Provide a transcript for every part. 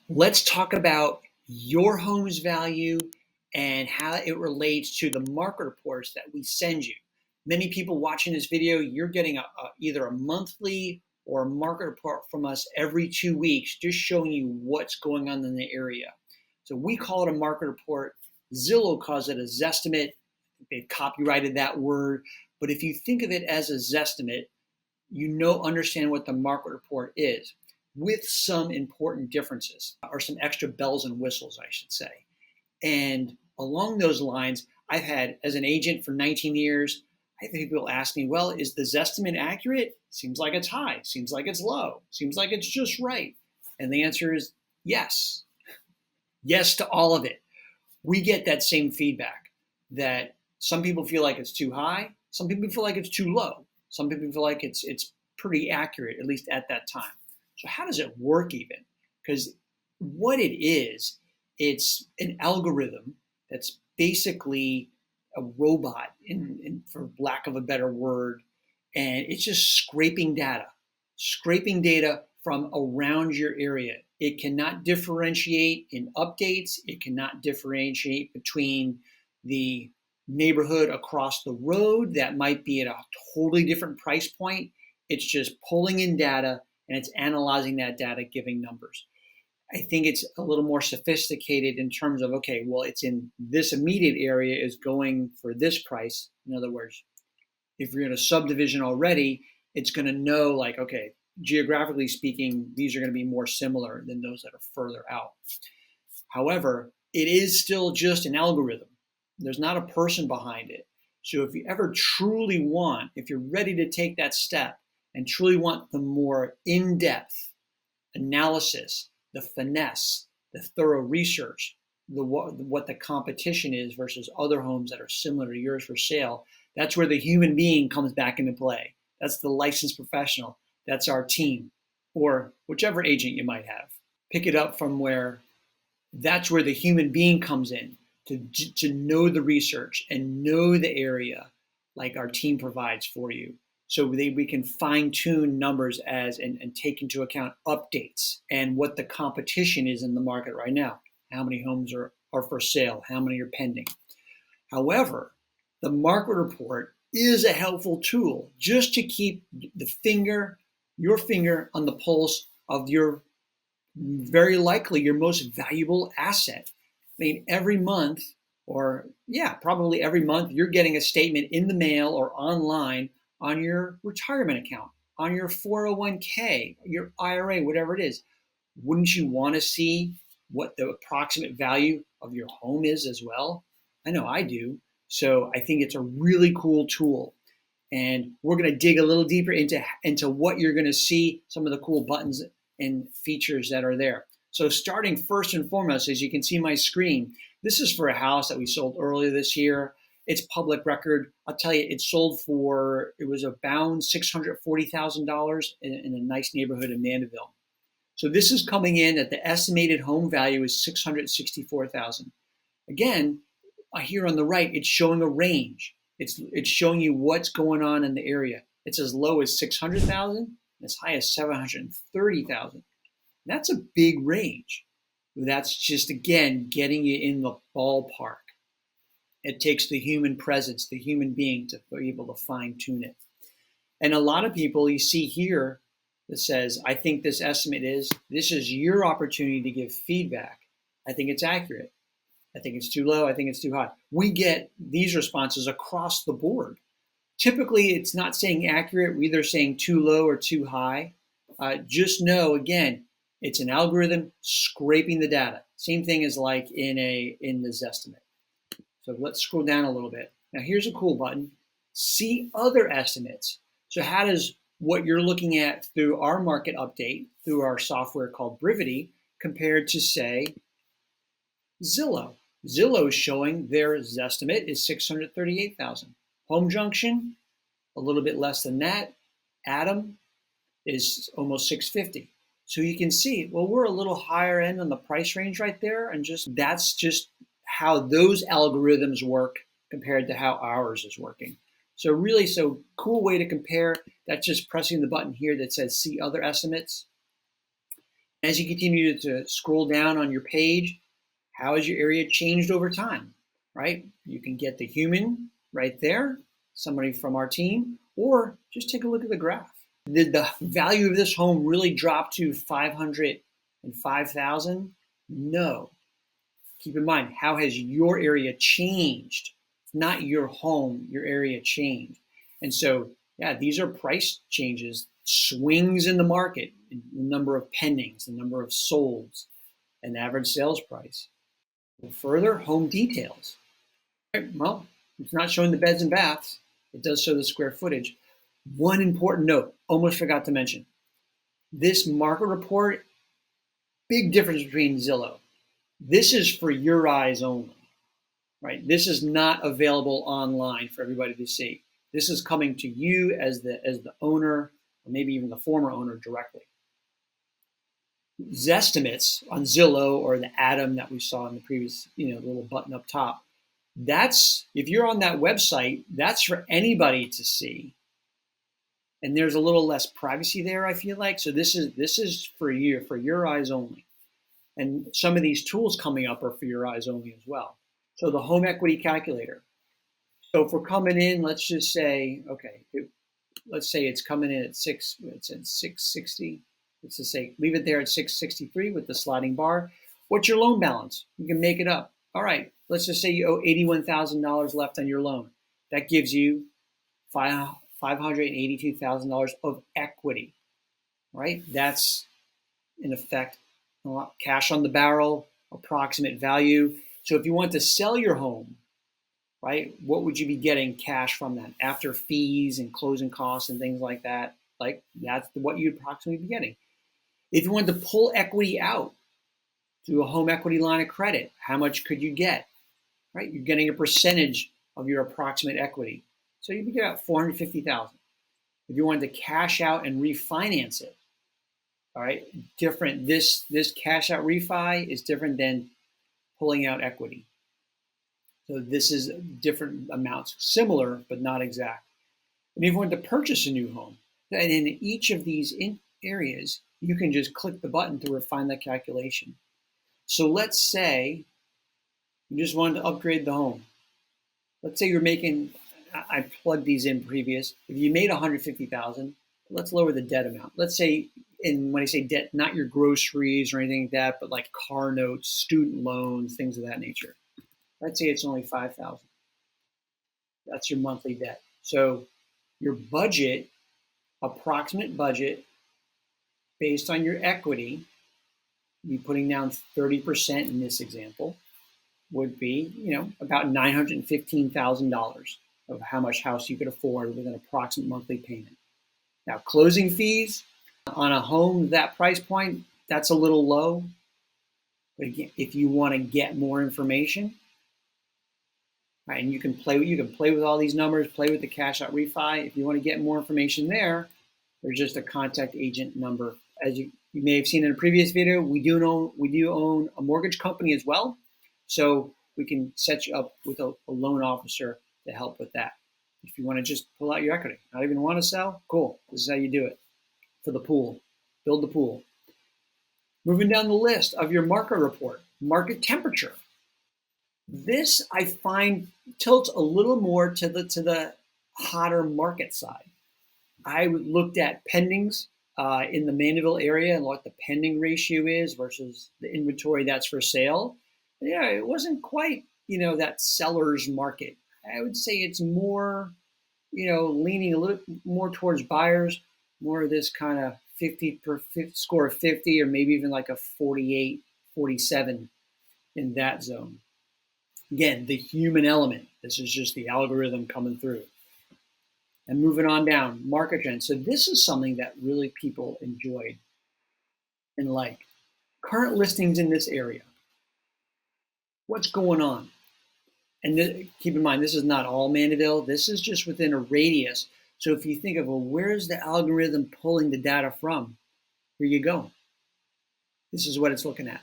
Let's talk about your home's value and how it relates to the market reports that we send you. Many people watching this video, you're getting either a monthly or a market report from us every 2 weeks, just showing you what's going on in the area. So we call it a market report. Zillow calls it a Zestimate. They've copyrighted that word. But if you think of it as a Zestimate, understand what the market report is, with some important differences, or some extra bells and whistles, I should say. And along those lines, I've had, as an agent for 19 years, I think people ask me, well, is the Zestimate accurate? Seems like it's high, seems like it's low, seems like it's just right. And the answer is yes. Yes to all of it. We get that same feedback that some people feel like it's too high, some people feel like it's too low, some people feel like it's pretty accurate, at least at that time. So how does it work even? Because what it is, it's an algorithm that's basically a robot, for lack of a better word, and it's just scraping data from around your area. It cannot differentiate in updates. It cannot differentiate between the neighborhood across the road that might be at a totally different price point. It's just pulling in data and it's analyzing that data, giving numbers. I think it's a little more sophisticated in terms of, okay, well, it's in this immediate area is going for this price. In other words, if you're in a subdivision already, it's going to know, like, okay, geographically speaking, these are going to be more similar than those that are further out. However, it is still just an algorithm. There's not a person behind it. So if you ever truly want, if you're ready to take that step and truly want the more in-depth analysis, the finesse, the thorough research, what the competition is versus other homes that are similar to yours for sale, that's where the human being comes back into play. That's the licensed professional. That's our team, or whichever agent you might have. Pick it up from where that's where the human being comes in to know the research and know the area, like our team provides for you. So we can fine tune numbers and take into account updates and what the competition is in the market right now. How many homes are for sale? How many are pending? However, the market report is a helpful tool just to keep your finger on the pulse of your, very likely, your most valuable asset. I mean, every month, probably every month, you're getting a statement in the mail or online on your retirement account, on your 401k, your IRA, whatever it is. Wouldn't you want to see what the approximate value of your home is as well? I know I do. So I think it's a really cool tool. And we're going to dig a little deeper into what you're going to see, some of the cool buttons and features that are there. So starting first and foremost, as you can see my screen, this is for a house that we sold earlier this year. It's public record. I'll tell you, it sold for, it was about $640,000 in a nice neighborhood in Mandeville. So this is coming in at the estimated home value is $664,000. Again, here on the right, it's showing a range. It's showing you what's going on in the area. It's as low as $600,000, as high as $730,000. That's a big range. That's just, again, getting you in the ballpark. It takes the human presence, the human being, to be able to fine tune it. And a lot of people you see here that says, I think this is your opportunity to give feedback. I think it's accurate. I think it's too low. I think it's too high. We get these responses across the board. Typically, it's not saying accurate. We're either saying too low or too high. Just know, again, it's an algorithm scraping the data. Same thing as like in the Zestimate. So let's scroll down a little bit. Now here's a cool button, see other estimates. So how does what you're looking at through our market update, through our software called Brivity, compared to, say, Zillow? Zillow is showing their Zestimate is $638,000. Home Junction, a little bit less than that. Adam is almost $650,000. So you can see, well, we're a little higher end on the price range right there, and that's just how those algorithms work compared to how ours is working. So really, cool way to compare. That's just pressing the button here that says see other estimates. As you continue to scroll down on your page, how has your area changed over time, right? You can get the human right there, somebody from our team, or just take a look at the graph. Did the value of this home really drop to 505,000? No. Keep in mind, how has your area changed? Not your home, your area changed. And so, yeah, these are price changes, swings in the market, the number of pendings, the number of solds, and average sales price. Further, home details. Well, it's not showing the beds and baths. It does show the square footage. One important note, almost forgot to mention. This market report, big difference between Zillow. This is for your eyes only, right? This is not available online for everybody to see. This is coming to you as the owner, or maybe even the former owner directly. Zestimates on Zillow, or the Atom that we saw in the previous, the little button up top, that's, if you're on that website, that's for anybody to see. And there's a little less privacy there, I feel like. So this is for you, for your eyes only. And some of these tools coming up are for your eyes only as well. So the home equity calculator. So if we're coming in, let's just say, okay, let's say it's coming in at 660. Let's just say, leave it there at 663 with the sliding bar. What's your loan balance? You can make it up. All right, let's just say you owe $81,000 left on your loan. That gives you $582,000 of equity, right? That's, in effect, cash on the barrel, approximate value. So if you want to sell your home, right, what would you be getting cash from that after fees and closing costs and things like that? Like, that's what you'd approximately be getting. If you wanted to pull equity out through a home equity line of credit, how much could you get? Right, you're getting a percentage of your approximate equity. So you'd get about $450,000. If you wanted to cash out and refinance it, all right, different. This cash out refi is different than pulling out equity. So this is different amounts, similar but not exact. And if you want to purchase a new home, and in each of these areas, you can just click the button to refine that calculation. So let's say you just wanted to upgrade the home. Let's say you're making, I plugged these in previous. If you made $150,000, let's lower the debt amount. Let's say, and when I say debt, not your groceries or anything like that, but like car notes, student loans, things of that nature. Let's say it's only $5,000. That's your monthly debt. So your budget, approximate budget, based on your equity, you putting down 30% in this example, would be, about $915,000 of how much house you could afford with an approximate monthly payment. Now, closing fees on a home that price point, that's a little low. But again, if you want to get more information, right, and you can play with all these numbers, play with the cash out refi. If you want to get more information there's just a contact agent number. As you may have seen in a previous video, we do own a mortgage company as well. So we can set you up with a loan officer to help with that. If you want to just pull out your equity, not even want to sell, cool. This is how you do it for the pool. Build the pool. Moving down the list of your market report, market temperature. This I find tilts a little more to the hotter market side. I looked at pendings in the Mandeville area and what the pending ratio is versus the inventory that's for sale. Yeah, it wasn't quite, that seller's market. I would say it's more, leaning a little more towards buyers, more of this kind of 50 score of 50, or maybe even like a 48, 47 in that zone. Again, the human element. This is just the algorithm coming through. And moving on down, market trends. So this is something that really people enjoyed and like. Current listings in this area. What's going on? And keep in mind, this is not all Mandeville. This is just within a radius. So if you think of, well, where's the algorithm pulling the data from? Here you go. This is what it's looking at.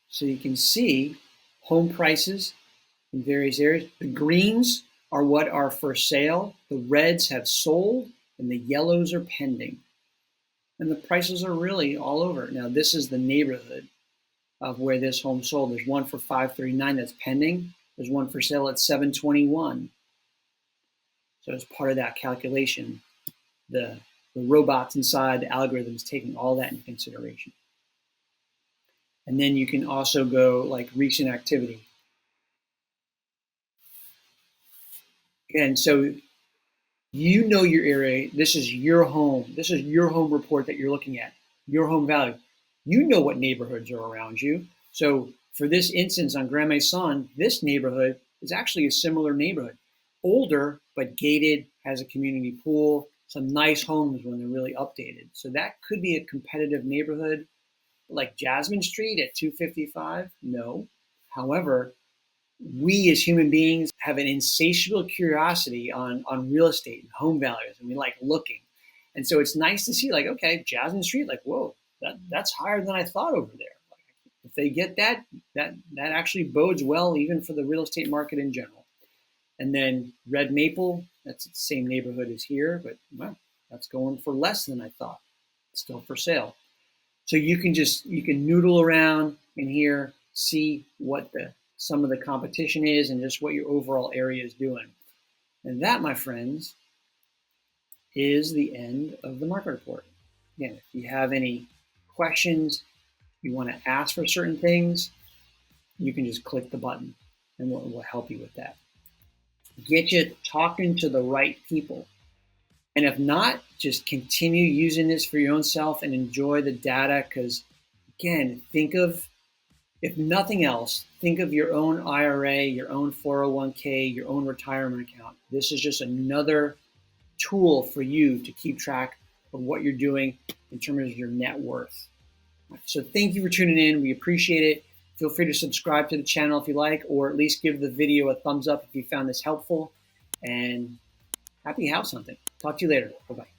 So you can see home prices in various areas. The greens are what are for sale. The reds have sold, and the yellows are pending. And the prices are really all over. Now, this is the neighborhood of where this home sold. There's one for 539 that's pending. There's one for sale at 721. So as part of that calculation, the robots inside, the algorithms taking all that into consideration. And then you can also go like recent activity. And so you know your area. This is your home. This is your home report that you're looking at, your home value. You know what neighborhoods are around you. So for this instance on Grand Maison, this neighborhood is actually a similar neighborhood. Older, but gated, has a community pool, some nice homes when they're really updated. So that could be a competitive neighborhood. Like Jasmine Street at 255? No. However, we as human beings have an insatiable curiosity on real estate and home values, and we like looking. And so it's nice to see, like, okay, Jasmine Street, like, whoa, that's higher than I thought over there. Like, if they get that actually bodes well even for the real estate market in general. And then Red Maple, that's the same neighborhood as here, but well, that's going for less than I thought. It's still for sale. So you can noodle around in here, see what some of the competition is and just what your overall area is doing. And that, my friends, is the end of the market report. Again, if you have any questions, you want to ask for certain things, you can just click the button and we'll help you with that. Get you talking to the right people. And if not, just continue using this for your own self and enjoy the data. Because again, if nothing else, think of your own IRA, your own 401k, your own retirement account. This is just another tool for you to keep track of what you're doing in terms of your net worth. So thank you for tuning in. We appreciate it. Feel free to subscribe to the channel if you like, or at least give the video a thumbs up if you found this helpful. And happy house hunting. Talk to you later. Bye-bye.